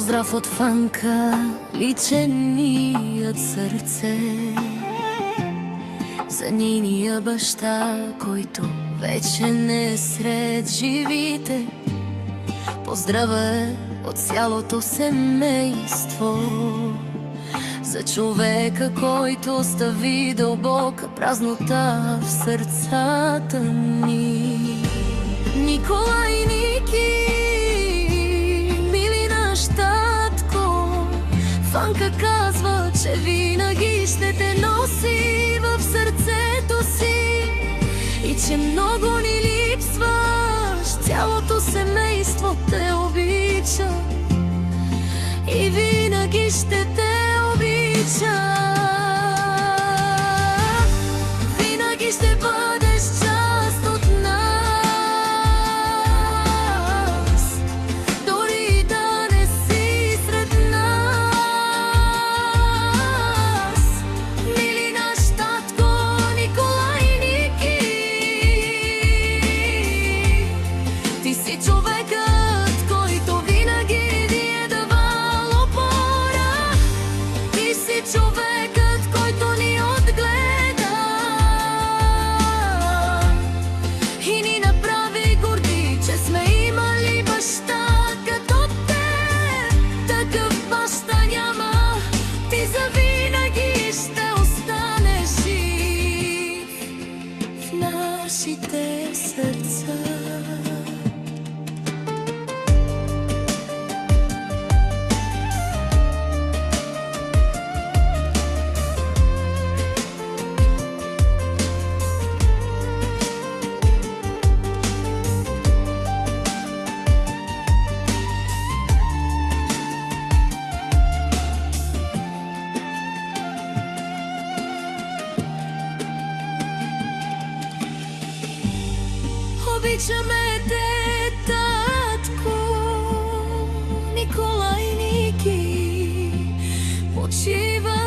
Поздрав от Фанка, личеният сърце, за нейния баща, който вече не е сред живите. Поздрава от цялото семейство, за човека, който остави дълбока празнота в сърцата ни. Николай Ники, мили наш татко, Фанка казва, че винаги ще те носи в сърцето си и че много ни липсваш. Цялото семейство те обича и винаги ще те обича. Винаги ще бъдеш част от нас, дори да не си сред нас. Мили наш татко Николай Ники, ти си човекът, който винаги ни е давал опора. Ти си човекът, който ни отгледа и ни направи горди, че сме имали баща като теб. Такъв баща няма, ти завинаги ще останеш жив в нашите сърца. Обичаме те, татко Николай Ники, почивай.